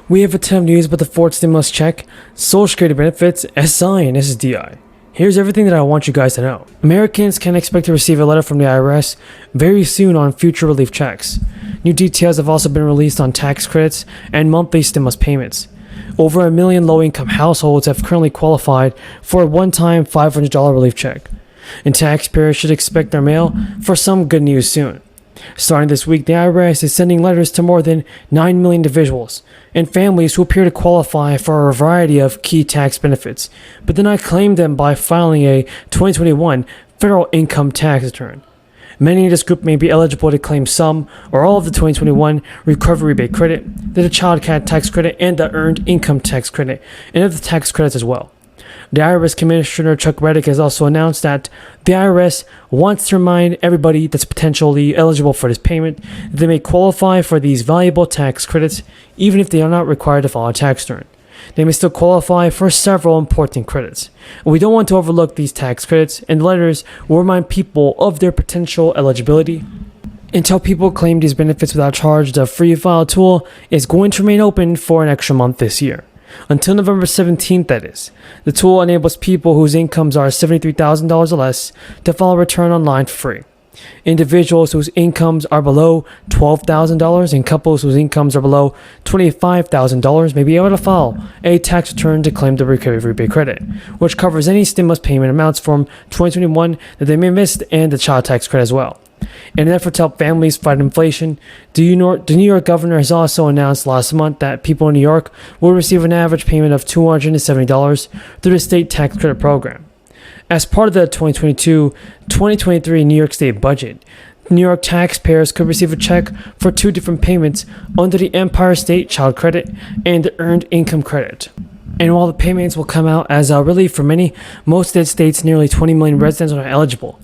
We have a ton of news about the fourth stimulus check, Social Security benefits, SSI, and SSDI. Here's everything that I want you guys to know. Americans can expect to receive a letter from the IRS very soon on future relief checks. New details have also been released on tax credits and monthly stimulus payments. Over 1 million low-income households have currently qualified for a one-time $500 relief check, and taxpayers should expect their mail for some good news soon. Starting this week, the IRS is sending letters to more than 9 million individuals and families who appear to qualify for a variety of key tax benefits, but did not claim them by filing a 2021 federal income tax return. Many in this group may be eligible to claim some or all of the 2021 recovery rebate credit, the child tax credit, and the earned income tax credit, and other tax credits as well. The IRS Commissioner Chuck Reddick has also announced that the IRS wants to remind everybody that's potentially eligible for this payment that they may qualify for these valuable tax credits even if they are not required to file a tax return. They may still qualify for several important credits. We don't want to overlook these tax credits, and the letters will remind people of their potential eligibility. Until people claim these benefits without charge, the free file tool is going to remain open for an extra month this year. Until November 17th, that is. The tool enables people whose incomes are $73,000 or less to file a return online for free. Individuals whose incomes are below $12,000 and couples whose incomes are below $25,000 may be able to file a tax return to claim the recovery rebate credit, which covers any stimulus payment amounts from 2021 that they may have missed and the child tax credit as well. In an effort to help families fight inflation, the New York governor has also announced last month that people in New York will receive an average payment of $270 through the state tax credit program. As part of the 2022-2023 New York State budget, New York taxpayers could receive a check for two different payments under the Empire State Child Credit and the Earned Income Credit. And while the payments will come out as a relief for many, most of the state's nearly 20 million residents are eligible.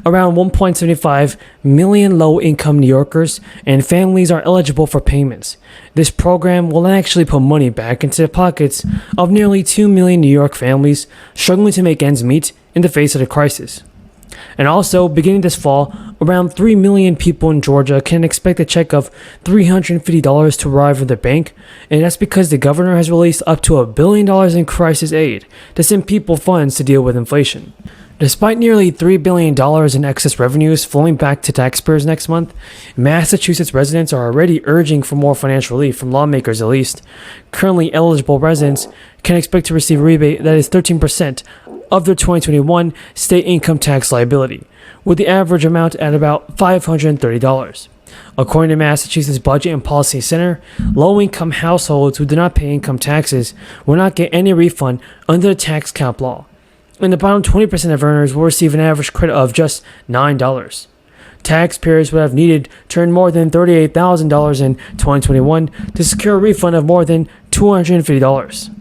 Around 1.75 million low-income New Yorkers and families are eligible for payments. This program will actually put money back into the pockets of nearly 2 million New York families struggling to make ends meet in the face of the crisis. And also, beginning this fall, around 3 million people in Georgia can expect a check of $350 to arrive from their bank, and that's because the governor has released up to $1 billion in crisis aid to send people funds to deal with inflation. Despite nearly $3 billion in excess revenues flowing back to taxpayers next month, Massachusetts residents are already urging for more financial relief from lawmakers at least. Currently eligible residents can expect to receive a rebate that is 13% of their 2021 state income tax liability, with the average amount at about $530. According to Massachusetts Budget and Policy Center, low-income households who do not pay income taxes will not get any refund under the tax cap law, and the bottom 20% of earners will receive an average credit of just $9. Taxpayers would have needed to earn more than $38,000 in 2021 to secure a refund of more than $250.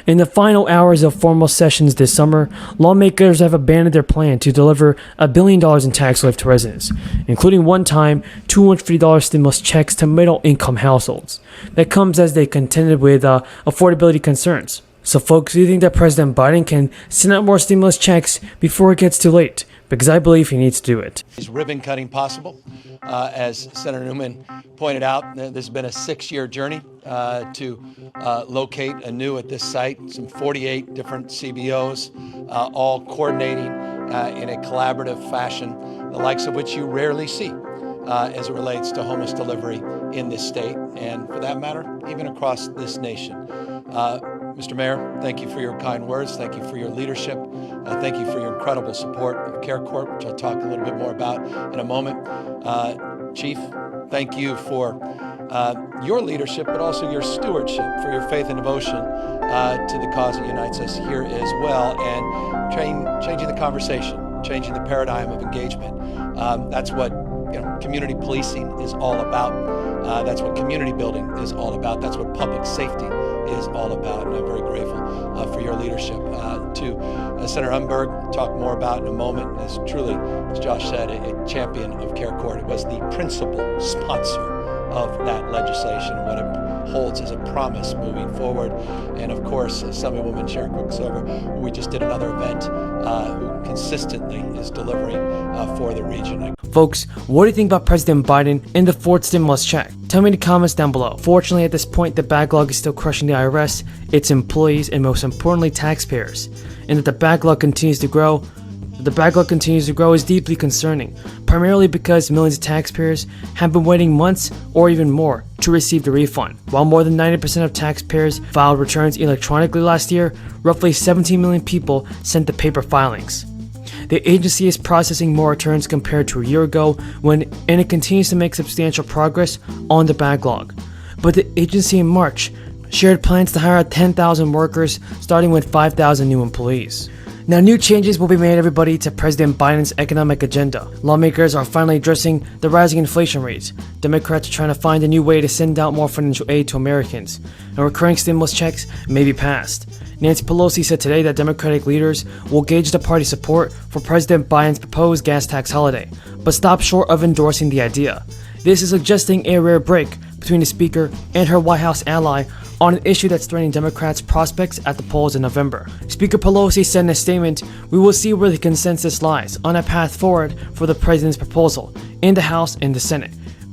In the final hours of formal sessions this summer, lawmakers have abandoned their plan to deliver $1 billion in tax relief to residents, including one-time $250 stimulus checks to middle-income households. That comes as they contended with affordability concerns. So folks, do you think that President Biden can send out more stimulus checks before it gets too late? Because I believe he needs to do it. Is ribbon cutting possible? As Senator Newman pointed out, this has been a 6-year journey to locate anew at this site some 48 different CBOs, all coordinating in a collaborative fashion, the likes of which you rarely see as it relates to homeless delivery in this state, and for that matter, even across this nation. Mr. Mayor, thank you for your kind words. Thank you for your leadership. Thank you for your incredible support of CareCorp, which I'll talk a little bit more about in a moment. Chief, thank you for your leadership, but also your stewardship, for your faith and devotion to the cause that unites us here as well, and changing the conversation, changing the paradigm of engagement. That's what community policing is all about. That's what community building is all about. That's what public safety is all about. And I'm very grateful for your leadership. To Senator Umberg, talk more about in a moment, is truly, as Josh said, a champion of CareCorp. It was the principal sponsor of that legislation, what it holds as a promise moving forward. And of course, Assemblywoman Sherry Quicksilver, who we just did another event, who consistently is delivering for the region. Folks, what do you think about President Biden and the fourth stimulus check? Tell me in the comments down below. Fortunately, at this point, the backlog is still crushing the IRS, its employees, and most importantly, taxpayers. And that the backlog continues to grow is deeply concerning, primarily because millions of taxpayers have been waiting months or even more to receive the refund. While more than 90% of taxpayers filed returns electronically last year, roughly 17 million people sent the paper filings. The agency is processing more returns compared to a year ago, and it continues to make substantial progress on the backlog. But the agency in March shared plans to hire 10,000 workers, starting with 5,000 new employees. Now, new changes will be made, everybody, to President Biden's economic agenda. Lawmakers are finally addressing the rising inflation rates. Democrats are trying to find a new way to send out more financial aid to Americans, and recurring stimulus checks may be passed. Nancy Pelosi said today that Democratic leaders will gauge the party's support for President Biden's proposed gas tax holiday, but stop short of endorsing the idea. This is suggesting a rare break between the speaker and her White House ally on an issue that's threatening Democrats' prospects at the polls in November. Speaker Pelosi said in a statement, "We will see where the consensus lies on a path forward for the president's proposal in the House and the Senate,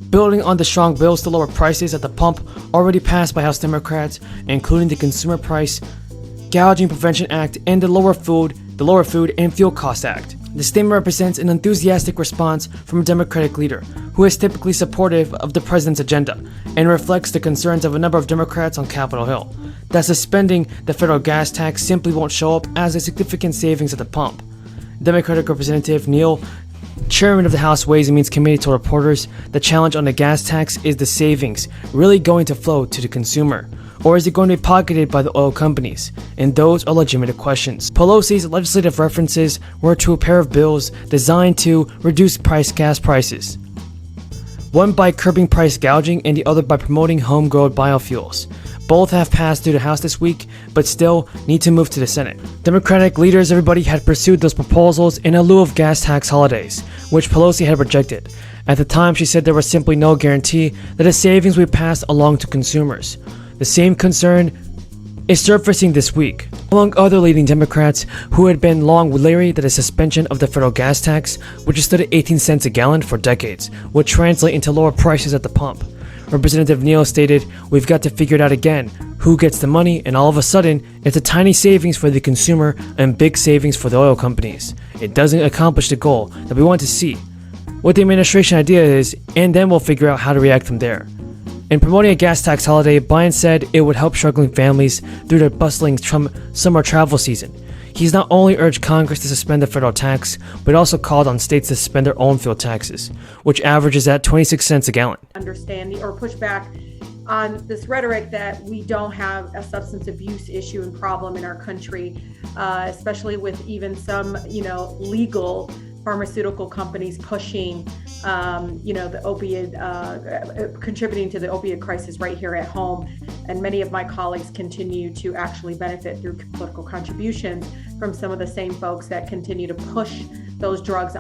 building on the strong bills to lower prices at the pump already passed by House Democrats, including the Consumer Price Gouging Prevention Act and the Lower Food and Fuel Cost Act." The statement represents an enthusiastic response from a Democratic leader who is typically supportive of the president's agenda and reflects the concerns of a number of Democrats on Capitol Hill that suspending the federal gas tax simply won't show up as a significant savings at the pump. Democratic Representative Neal, chairman of the House Ways and Means Committee, told reporters the challenge on the gas tax is the savings really going to flow to the consumer, or is it going to be pocketed by the oil companies? And those are legitimate questions. Pelosi's legislative references were to a pair of bills designed to reduce gas prices, one by curbing price gouging and the other by promoting homegrown biofuels. Both have passed through the House this week, but still need to move to the Senate. Democratic leaders, everybody, had pursued those proposals in lieu of gas tax holidays, which Pelosi had rejected. At the time, she said there was simply no guarantee that the savings would pass along to consumers. The same concern is surfacing this week among other leading Democrats who had been long leery that a suspension of the federal gas tax, which has stood at 18 cents a gallon for decades, would translate into lower prices at the pump. Representative Neal stated, "We've got to figure it out again. Who gets the money?" And all of a sudden, it's a tiny savings for the consumer and big savings for the oil companies. It doesn't accomplish the goal that we want to see. What the administration idea is, and then we'll figure out how to react from there. In promoting a gas tax holiday, Biden said it would help struggling families through their bustling summer travel season. He's not only urged Congress to suspend the federal tax, but also called on states to suspend their own fuel taxes, which averages at 26 cents a gallon. Understanding or push back on this rhetoric that we don't have a substance abuse issue and problem in our country, especially with even some, legal pharmaceutical companies pushing, the opioid, contributing to the opioid crisis right here at home. And many of my colleagues continue to actually benefit through political contributions from some of the same folks that continue to push those drugs